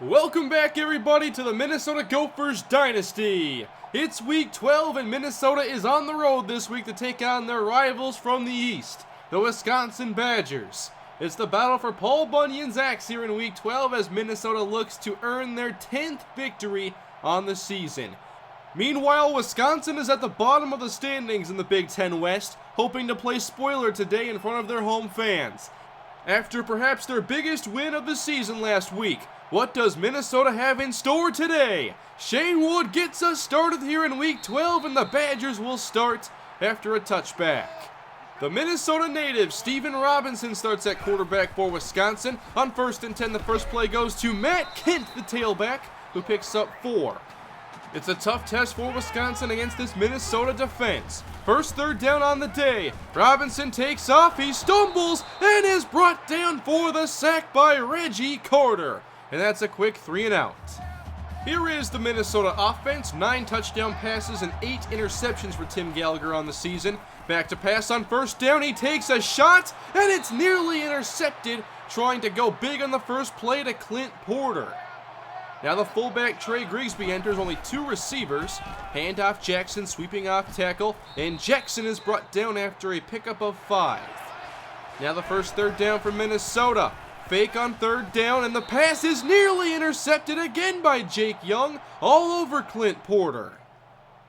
Welcome back, everybody, to the Minnesota Gophers Dynasty. It's week 12 and Minnesota is on the road this week to take on their rivals from the East, the Wisconsin Badgers. It's the battle for Paul Bunyan's axe here in week 12 as Minnesota looks to earn their 10th victory on the season. Meanwhile, Wisconsin is at the bottom of the standings in the Big Ten West, hoping to play spoiler today in front of their home fans. After perhaps their biggest win of the season last week, what does Minnesota have in store today? Shane Wood gets us started here in week 12 and the Badgers will start after a touchback. The Minnesota native Steven Robinson starts at quarterback for Wisconsin. On 1st and 10, the first play goes to Matt Kent, the tailback, who picks up 4. It's a tough test for Wisconsin against this Minnesota defense. First third down on the day. Robinson takes off, he stumbles, and is brought down for the sack by Reggie Carter. And that's a quick 3 and out. Here is the Minnesota offense. 9 touchdown passes and 8 interceptions for Tim Gallagher on the season. Back to pass on first down. He takes a shot, and it's nearly intercepted, trying to go big on the first play to Clint Porter. Now the fullback Trey Grigsby enters, only 2 receivers. Handoff Jackson sweeping off tackle, and Jackson is brought down after a pickup of 5. Now the first third down for Minnesota. Fake on third down, and the pass is nearly intercepted again by Jake Young, all over Clint Porter.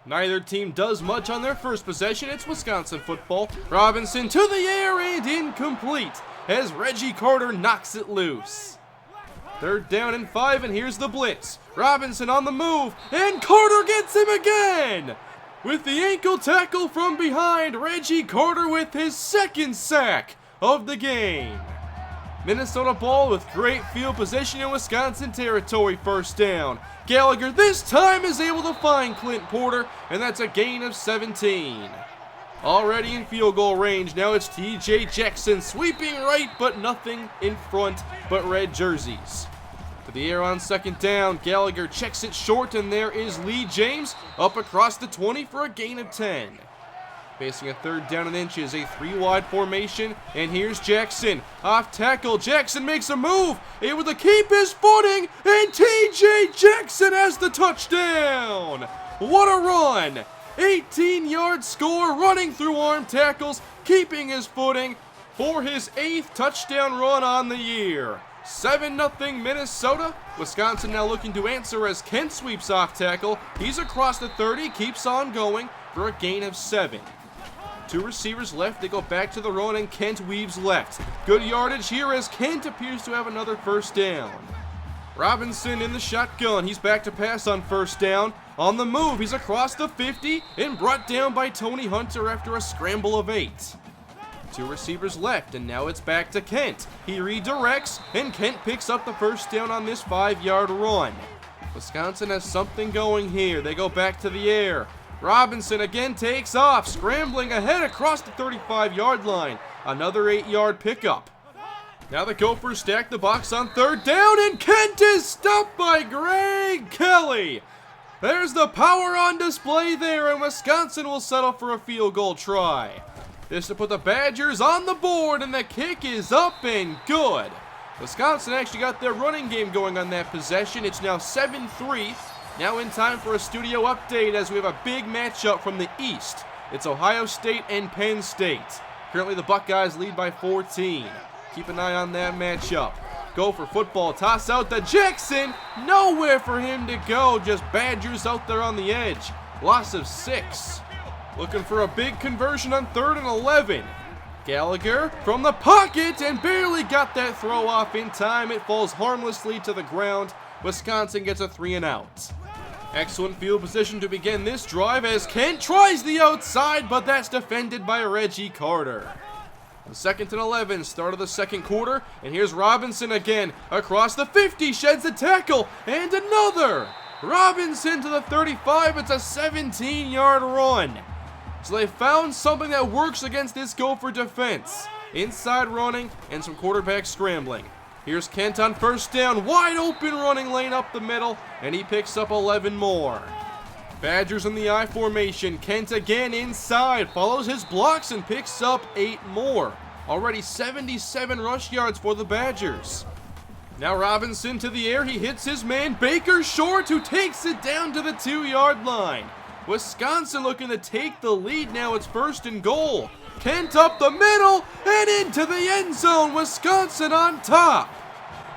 Neither team does much on their first possession. It's Wisconsin football. Robinson to the air and incomplete as Reggie Carter knocks it loose. Third down and 5, and here's the blitz. Robinson on the move, and Carter gets him again! With the ankle tackle from behind, Reggie Carter with his second sack of the game. Minnesota ball with great field position in Wisconsin territory, first down. Gallagher this time is able to find Clint Porter, and that's a gain of 17. Already in field goal range, now it's TJ Jackson sweeping right, but nothing in front but red jerseys. To the air on second down, Gallagher checks it short, and there is Lee James up across the 20 for a gain of 10. Facing a third down and inches, a 3-wide formation, and here's Jackson. Off tackle, Jackson makes a move, able to keep his footing, and TJ Jackson has the touchdown! What a run! 18-yard score, running through arm tackles, keeping his footing for his 8th touchdown run on the year. 7-0 Minnesota. Wisconsin now looking to answer as Kent sweeps off tackle. He's across the 30, keeps on going for a gain of 7. 2 receivers left, they go back to the run, and Kent weaves left. Good yardage here as Kent appears to have another first down. Robinson in the shotgun, he's back to pass on first down. On the move, he's across the 50 and brought down by Tony Hunter after a scramble of 8. 2 receivers left, and now it's back to Kent. He redirects, and Kent picks up the first down on this 5-yard run. Wisconsin has something going here. They go back to the air. Robinson again takes off, scrambling ahead across the 35-yard line. Another 8-yard pickup. Now the Gophers stack the box on third down, and Kent is stopped by Greg Kelly. There's the power on display there, and Wisconsin will settle for a field goal try. This to put the Badgers on the board, and the kick is up and good. Wisconsin actually got their running game going on that possession. It's now 7-3. Now in time for a studio update as we have a big matchup from the East. It's Ohio State and Penn State. Currently the Buckeyes lead by 14. Keep an eye on that matchup. Gopher football, toss out to Jackson. Nowhere for him to go, just Badgers out there on the edge. Loss of 6. Looking for a big conversion on 3rd and 11. Gallagher from the pocket and barely got that throw off in time. It falls harmlessly to the ground. Wisconsin gets a 3 and out. Excellent field position to begin this drive as Kent tries the outside, but that's defended by Reggie Carter. The 2nd and 11, start of the second quarter, and here's Robinson again. Across the 50, sheds the tackle, and another! Robinson to the 35, it's a 17-yard run. So they found something that works against this Gopher defense. Inside running and some quarterback scrambling. Here's Kent on first down, wide open running lane up the middle, and he picks up 11 more. Badgers in the I formation, Kent again inside, follows his blocks and picks up 8 more. Already 77 rush yards for the Badgers. Now Robinson to the air, he hits his man Baker Short, who takes it down to the 2-yard line. Wisconsin looking to take the lead now, it's 1st and goal. Kent up the middle and into the end zone, Wisconsin on top.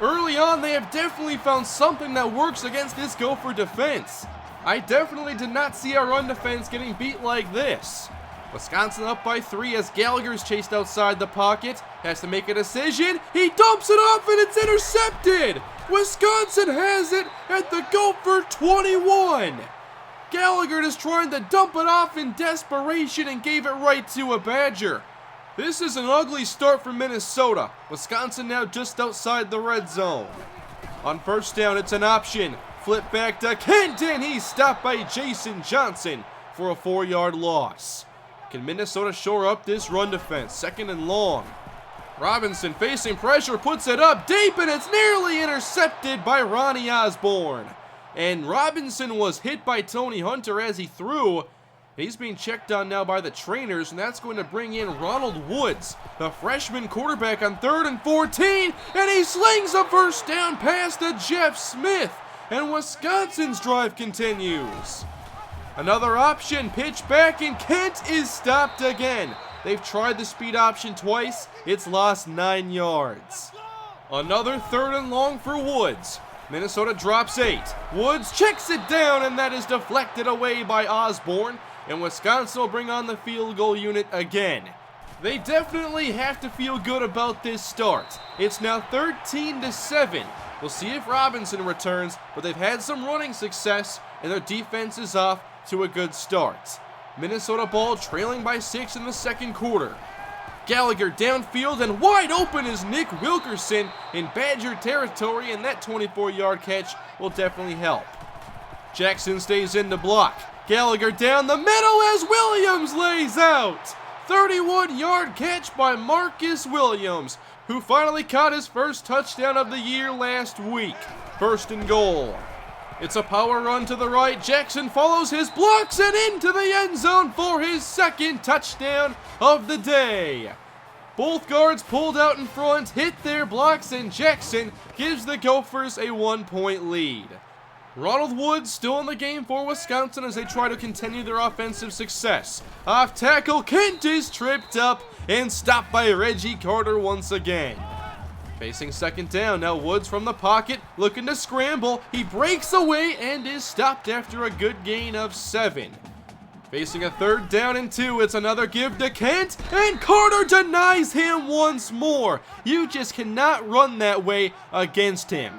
Early on, they have definitely found something that works against this Gopher defense. I definitely did not see our run defense getting beat like this. Wisconsin up by 3 as Gallagher's chased outside the pocket. Has to make a decision. He dumps it off and it's intercepted. Wisconsin has it at the Gopher 21. Gallagher just trying to dump it off in desperation and gave it right to a Badger. This is an ugly start for Minnesota. Wisconsin now just outside the red zone. On 1st down, it's an option. Flip back to Kenton. He's stopped by Jason Johnson for a 4-yard loss. Can Minnesota shore up this run defense? 2nd and long. Robinson facing pressure, puts it up deep, and it's nearly intercepted by Ronnie Osborne. And Robinson was hit by Tony Hunter as he threw. He's being checked on now by the trainers, and that's going to bring in Ronald Woods, the freshman quarterback, on 3rd and 14, and he slings a 1st down pass to Jeff Smith, and Wisconsin's drive continues. Another option, pitch back, and Kent is stopped again. They've tried the speed option twice. It's lost 9 yards. Another 3rd and long for Woods. Minnesota drops 8. Woods checks it down, and that is deflected away by Osborne, and Wisconsin will bring on the field goal unit again. They definitely have to feel good about this start. It's now 13-7. We'll see if Robinson returns, but they've had some running success, and their defense is off to a good start. Minnesota ball trailing by 6 in the 2nd quarter. Gallagher downfield, and wide open is Nick Wilkerson in Badger territory, and that 24-yard catch will definitely help. Jackson stays in to block. Gallagher down the middle as Williams lays out. 31-yard catch by Marcus Williams, who finally caught his first touchdown of the year last week. 1st and goal. It's a power run to the right. Jackson follows his blocks and into the end zone for his 2nd touchdown of the day. Both guards pulled out in front, hit their blocks, and Jackson gives the Gophers a 1-point lead. Ronald Woods still in the game for Wisconsin as they try to continue their offensive success. Off tackle, Kent is tripped up and stopped by Reggie Carter once again. Facing 2nd down, now Woods from the pocket, looking to scramble. He breaks away and is stopped after a good gain of 7. Facing a 3rd down and 2, it's another give to Kent, and Carter denies him once more. You just cannot run that way against him.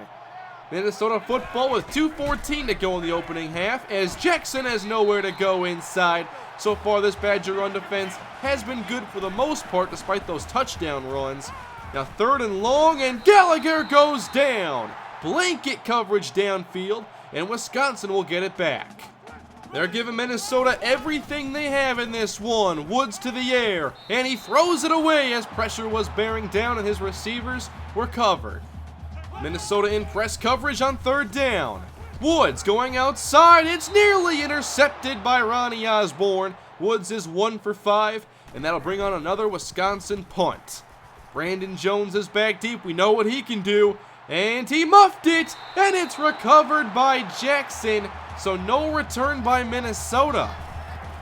Minnesota football with 2:14 to go in the opening half as Jackson has nowhere to go inside. So far, this Badger run defense has been good for the most part despite those touchdown runs. Now 3rd and long, and Gallagher goes down. Blanket coverage downfield, and Wisconsin will get it back. They're giving Minnesota everything they have in this one. Woods to the air, and he throws it away as pressure was bearing down and his receivers were covered. Minnesota in press coverage on 3rd down. Woods going outside. It's nearly intercepted by Ronnie Osborne. Woods is 1 for 5, and that'll bring on another Wisconsin punt. Brandon Jones is back deep. We know what he can do. And he muffed it, and it's recovered by Jackson. So no return by Minnesota.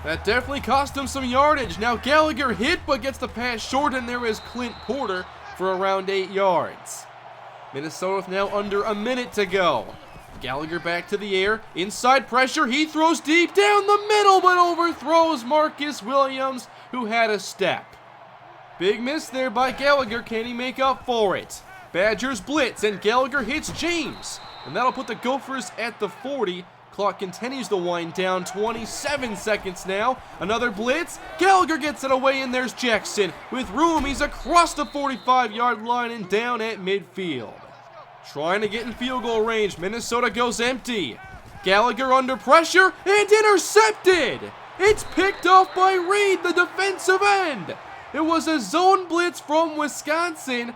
That definitely cost him some yardage. Now Gallagher hit, but gets the pass short, and there is Clint Porter for around 8 yards. Minnesota with now under a minute to go. Gallagher back to the air. Inside pressure. He throws deep down the middle, but overthrows Marcus Williams, who had a step. Big miss there by Gallagher. Can he make up for it? Badgers blitz, and Gallagher hits James. And that'll put the Gophers at the 40. Clock continues to wind down. 27 seconds now. Another blitz. Gallagher gets it away, and there's Jackson. With room, he's across the 45-yard line and down at midfield. Trying to get in field goal range. Minnesota goes empty. Gallagher under pressure and intercepted. It's picked off by Reed, the defensive end. It was a zone blitz from Wisconsin.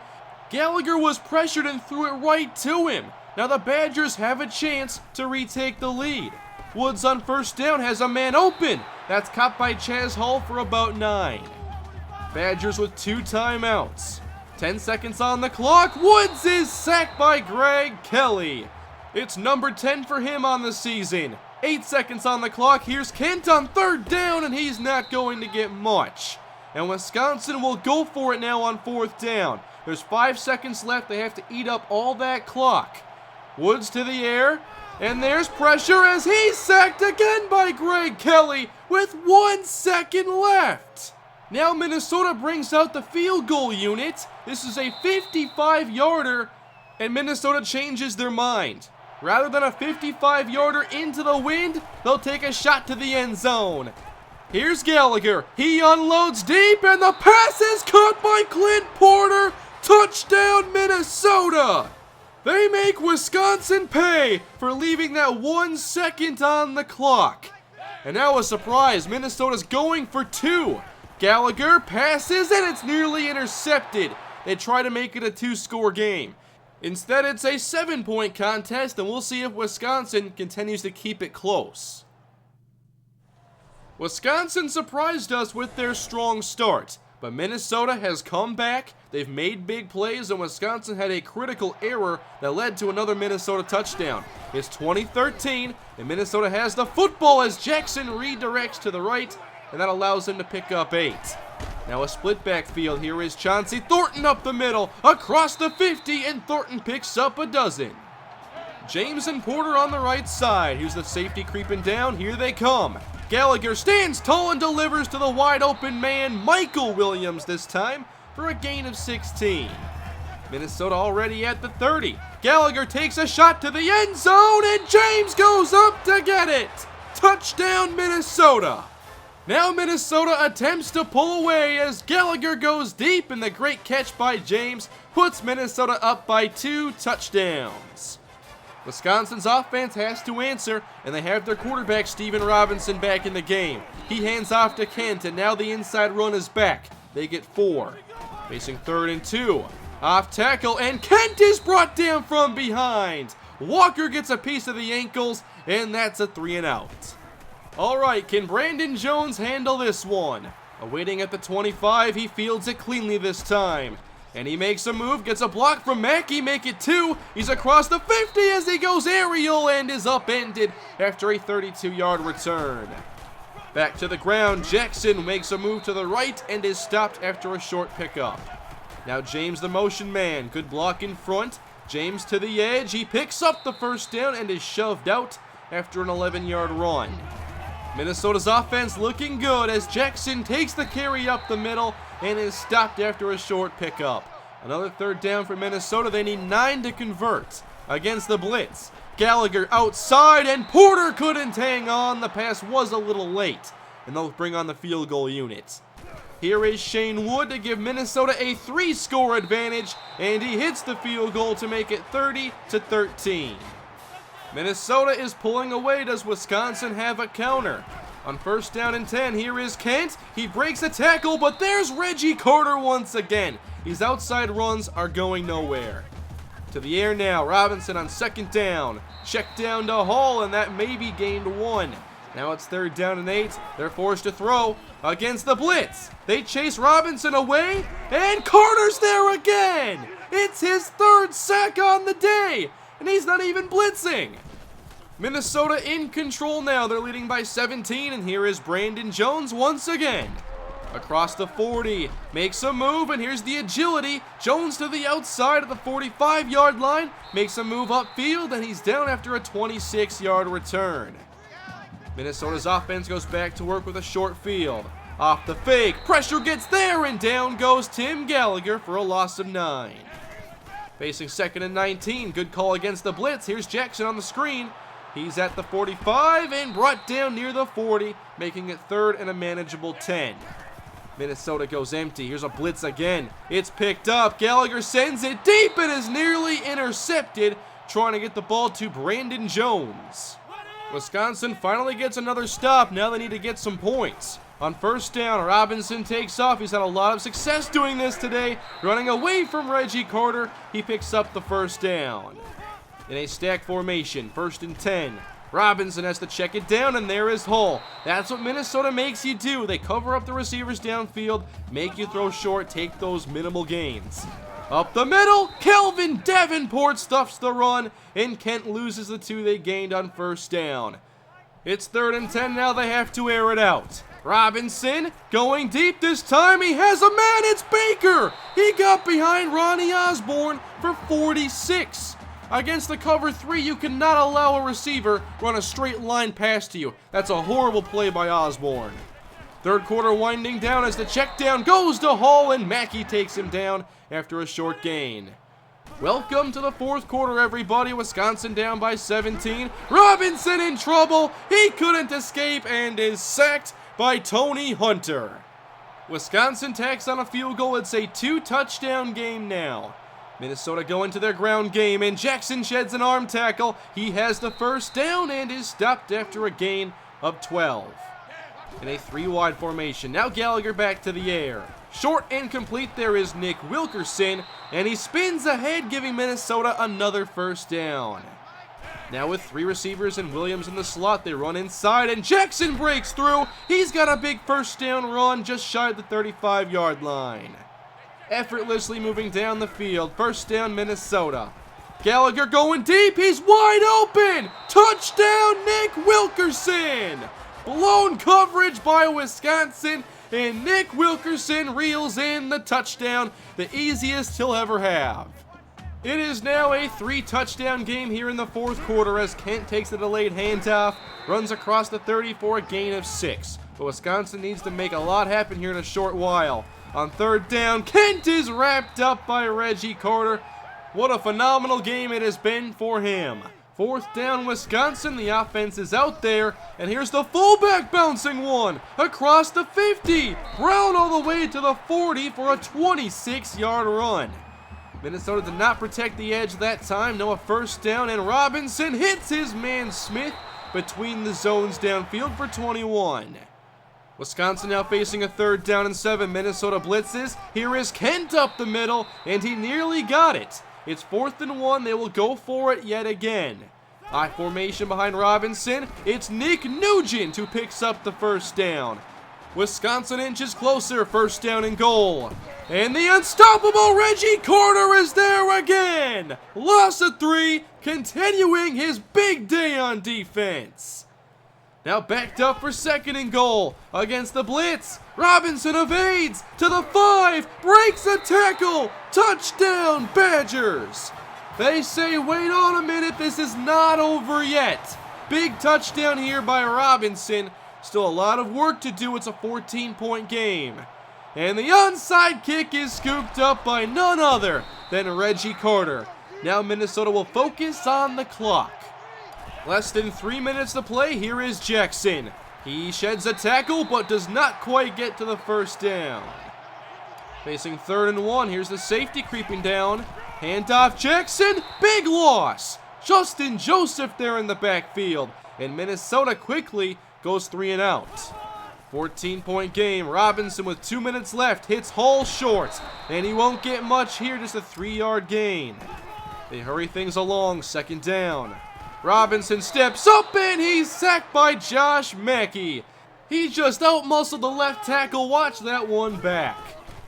Gallagher was pressured and threw it right to him. Now the Badgers have a chance to retake the lead. Woods on 1st down has a man open. That's caught by Chaz Hall for about 9. Badgers with 2 timeouts. 10 seconds on the clock. Woods is sacked by Greg Kelly. It's number 10 for him on the season. 8 seconds on the clock. Here's Kent on third down, and he's not going to get much. And Wisconsin will go for it now on fourth down. There's 5 seconds left. They have to eat up all that clock. Woods to the air, and there's pressure as he's sacked again by Greg Kelly with 1 second left. Now Minnesota brings out the field goal unit. This is a 55-yarder, and Minnesota changes their mind. Rather than a 55-yarder into the wind, they'll take a shot to the end zone. Here's Gallagher. He unloads deep, and the pass is caught by Clint Porter. Touchdown, Minnesota! They make Wisconsin pay for leaving that 1 second on the clock. And now a surprise, Minnesota's going for 2. Gallagher passes, and it's nearly intercepted. They try to make it a 2-score game. Instead, it's a 7-point contest, and we'll see if Wisconsin continues to keep it close. Wisconsin surprised us with their strong start, but Minnesota has come back. They've made big plays, and Wisconsin had a critical error that led to another Minnesota touchdown. It's 2013, and Minnesota has the football as Jackson redirects to the right, and that allows him to pick up 8. Now a split backfield. Here is Chauncey Thornton up the middle, across the 50, and Thornton picks up a dozen. James and Porter on the right side. Here's the safety creeping down. Here they come. Gallagher stands tall and delivers to the wide open man, Michael Williams this time, for a gain of 16. Minnesota already at the 30. Gallagher takes a shot to the end zone, and James goes up to get it. Touchdown, Minnesota. Now Minnesota attempts to pull away as Gallagher goes deep, and the great catch by James puts Minnesota up by 2 touchdowns. Wisconsin's offense has to answer, and they have their quarterback Steven Robinson back in the game. He hands off to Kent, and now the inside run is back. They get 4. Facing 3rd and 2. Off tackle, and Kent is brought down from behind. Walker gets a piece of the ankles, and that's a 3-and-out. Alright, can Brandon Jones handle this one? Awaiting at the 25, he fields it cleanly this time. And he makes a move, gets a block from Mackey, make it 2. He's across the 50 as he goes aerial and is upended after a 32-yard return. Back to the ground, Jackson makes a move to the right and is stopped after a short pickup. Now James the motion man, good block in front. James to the edge, he picks up the first down and is shoved out after an 11-yard run. Minnesota's offense looking good as Jackson takes the carry up the middle and is stopped after a short pickup. Another 3rd down for Minnesota. They need 9 to convert against the blitz. Gallagher outside, and Porter couldn't hang on. The pass was a little late, and they'll bring on the field goal unit. Here is Shane Wood to give Minnesota a 3-score advantage, and he hits the field goal to make it 30-13. Minnesota is pulling away. Does Wisconsin have a counter? On 1st down and 10, here is Kent. He breaks a tackle, but there's Reggie Carter once again. These outside runs are going nowhere. To the air now, Robinson on 2nd down. Check down to Hall, and that may be gained 1. Now it's 3rd down and 8. They're forced to throw against the blitz. They chase Robinson away, and Carter's there again. It's his 3rd sack on the day, and he's not even blitzing. Minnesota in control now. They're leading by 17, and here is Brandon Jones once again. Across the 40, makes a move, and here's the agility. Jones to the outside of the 45-yard line, makes a move upfield, and he's down after a 26-yard return. Minnesota's offense goes back to work with a short field. Off the fake, pressure gets there, and down goes Tim Gallagher for a loss of 9. Facing 2nd and 19, good call against the blitz. Here's Jackson on the screen. He's at the 45 and brought down near the 40, making it 3rd and a manageable 10. Minnesota goes empty. Here's a blitz again. It's picked up. Gallagher sends it deep and is nearly intercepted, trying to get the ball to Brandon Jones. Wisconsin finally gets another stop. Now they need to get some points. On 1st down, Robinson takes off. He's had a lot of success doing this today. Running away from Reggie Carter, he picks up the 1st down. In a stack formation, 1st and 10. Robinson has to check it down, and there is Hull. That's what Minnesota makes you do. They cover up the receivers downfield, make you throw short, take those minimal gains. Up the middle, Kelvin Davenport stuffs the run, and Kent loses the 2 they gained on first down. It's 3rd and 10, now they have to air it out. Robinson going deep this time, he has a man, it's Baker! He got behind Ronnie Osborne for 46. Against the cover 3, you cannot allow a receiver run a straight line pass to you. That's a horrible play by Osborne. 3rd quarter winding down as the check down goes to Hall and Mackey takes him down after a short gain. Welcome to the 4th quarter, everybody. Wisconsin down by 17. Robinson in trouble. He couldn't escape and is sacked by Tony Hunter. Wisconsin tacks on a field goal. It's a 2-touchdown game now. Minnesota going to their ground game, and Jackson sheds an arm tackle. He has the first down and is stopped after a gain of 12. In a 3-wide formation, now Gallagher back to the air. Short and complete, there is Nick Wilkerson, and he spins ahead, giving Minnesota another first down. Now with 3 receivers and Williams in the slot, they run inside, and Jackson breaks through. He's got a big first down run just shy of the 35-yard line. Effortlessly moving down the field, first down Minnesota. Gallagher going deep, he's wide open! Touchdown Nick Wilkerson! Blown coverage by Wisconsin, and Nick Wilkerson reels in the touchdown, the easiest he'll ever have. It is now a 3-touchdown game here in the 4th quarter as Kent takes the delayed handoff, runs across the 30 for a gain of 6. But Wisconsin needs to make a lot happen here in a short while. On 3rd down, Kent is wrapped up by Reggie Carter. What a phenomenal game it has been for him. 4th down Wisconsin, the offense is out there, and here's the fullback bouncing one across the 50. Brown all the way to the 40 for a 26-yard run. Minnesota did not protect the edge that time, no, a first down, and Robinson hits his man Smith between the zones downfield for 21. Wisconsin now facing a 3rd down and 7. Minnesota blitzes. Here is Kent up the middle, and he nearly got it. It's 4th and 1. They will go for it yet again. I formation behind Robinson. It's Nick Nugent who picks up the first down. Wisconsin inches closer. First down and goal. And the unstoppable Reggie Carter is there again. Loss of 3, continuing his big day on defense. Now backed up for 2nd and goal against the blitz. Robinson evades to the 5, breaks a tackle. Touchdown Badgers. They say, wait on a minute, this is not over yet. Big touchdown here by Robinson. Still a lot of work to do. It's a 14-point game. And the onside kick is scooped up by none other than Reggie Carter. Now Minnesota will focus on the clock. Less than 3 minutes to play. Here is Jackson. He sheds a tackle but does not quite get to the first down. Facing 3rd and 1. Here's the safety creeping down. Handoff Jackson. Big loss. Justin Joseph there in the backfield. And Minnesota quickly goes 3 and out. 14-point game. Robinson with 2 minutes left hits Hall short. And he won't get much here. Just a 3-yard gain. They hurry things along. 2nd down. Robinson steps up and he's sacked by Josh Mackey. He just outmuscled the left tackle. Watch that one back.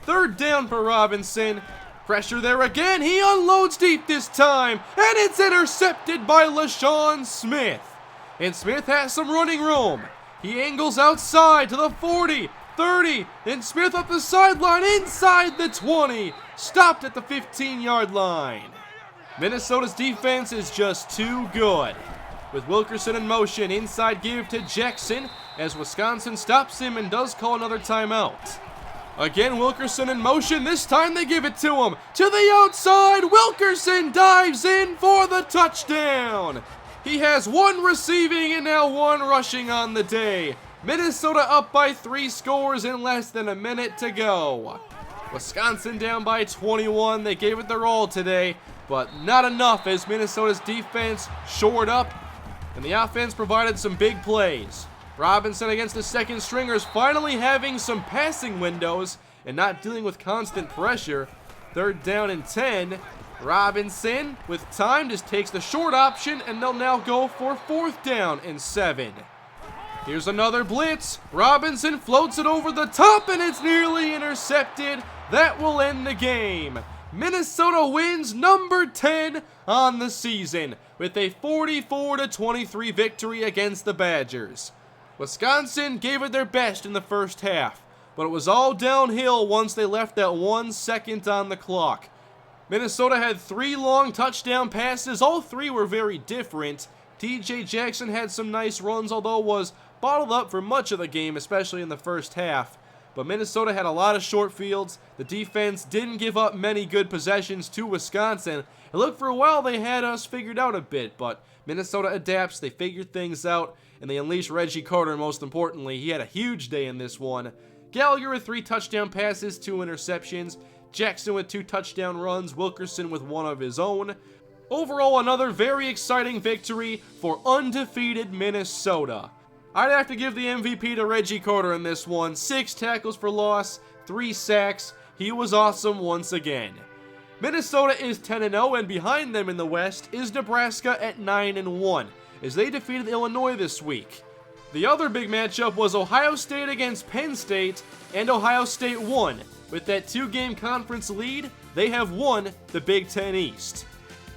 3rd down for Robinson. Pressure there again. He unloads deep this time. And it's intercepted by LaShawn Smith. And Smith has some running room. He angles outside to the 40, 30, and Smith up the sideline inside the 20. Stopped at the 15-yard line. Minnesota's defense is just too good. With Wilkerson in motion, inside give to Jackson as Wisconsin stops him and does call another timeout. Again, Wilkerson in motion. This time they give it to him. To the outside, Wilkerson dives in for the touchdown. He has 1 receiving and now 1 rushing on the day. Minnesota up by 3 scores in less than a minute to go. Wisconsin down by 21. They gave it their all today, but not enough as Minnesota's defense shored up, and the offense provided some big plays. Robinson against the second stringers finally having some passing windows and not dealing with constant pressure. 3rd down and 10. Robinson, with time, just takes the short option, and they'll now go for 4th down and 7. Here's another blitz. Robinson floats it over the top, and it's nearly intercepted. That will end the game. Minnesota wins number 10 on the season with a 44-23 victory against the Badgers. Wisconsin gave it their best in the first half, but it was all downhill once they left that 1 second on the clock. Minnesota had 3 long touchdown passes. All 3 were very different. TJ Jackson had some nice runs, although was bottled up for much of the game, especially in the first half. But Minnesota had a lot of short fields. The defense didn't give up many good possessions to Wisconsin. It looked for a while they had us figured out a bit, but Minnesota adapts, they figured things out, and they unleashed Reggie Carter most importantly. He had a huge day in this one. Gallagher with 3 touchdown passes, 2 interceptions. Jackson with 2 touchdown runs, Wilkerson with 1 of his own. Overall, another very exciting victory for undefeated Minnesota. I'd have to give the MVP to Reggie Carter in this one. 6 tackles for loss, 3 sacks. He was awesome once again. Minnesota is 10-0, and behind them in the West is Nebraska at 9-1, as they defeated Illinois this week. The other big matchup was Ohio State against Penn State, and Ohio State won. With that 2-game conference lead, they have won the Big Ten East.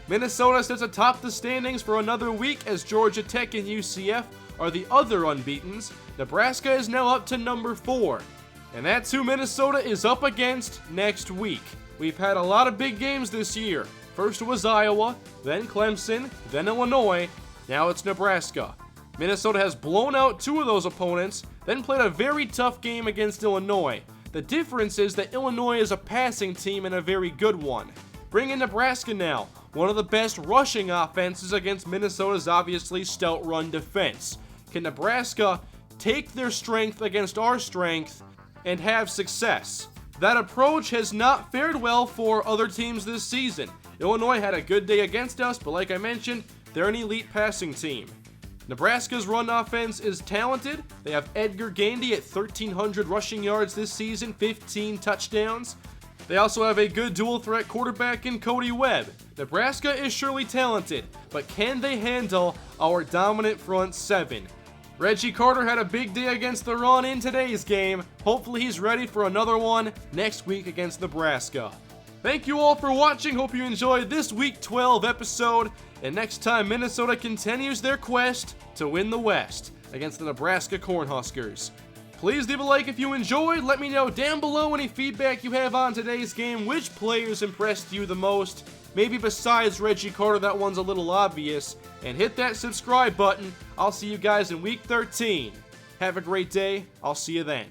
Minnesota sits atop the standings for another week as Georgia Tech and UCF are the other unbeatens. Nebraska is now up to number 4. And that's who Minnesota is up against next week. We've had a lot of big games this year. First was Iowa, then Clemson, then Illinois, now it's Nebraska. Minnesota has blown out 2 of those opponents, then played a very tough game against Illinois. The difference is that Illinois is a passing team and a very good one. Bring in Nebraska now, one of the best rushing offenses against Minnesota's obviously stout run defense. Can Nebraska take their strength against our strength and have success? That approach has not fared well for other teams this season. Illinois had a good day against us, but like I mentioned, they're an elite passing team. Nebraska's run offense is talented. They have Edgar Gandy at 1,300 rushing yards this season, 15 touchdowns. They also have a good dual-threat quarterback in Cody Webb. Nebraska is surely talented, but can they handle our dominant front 7? Reggie Carter had a big day against the run in today's game. Hopefully he's ready for another one next week against Nebraska. Thank you all for watching. Hope you enjoyed this Week 12 episode. And next time, Minnesota continues their quest to win the West against the Nebraska Cornhuskers. Please leave a like if you enjoyed. Let me know down below any feedback you have on today's game. Which players impressed you the most? Maybe besides Reggie Carter, that one's a little obvious. And hit that subscribe button. I'll see you guys in Week 13. Have a great day. I'll see you then.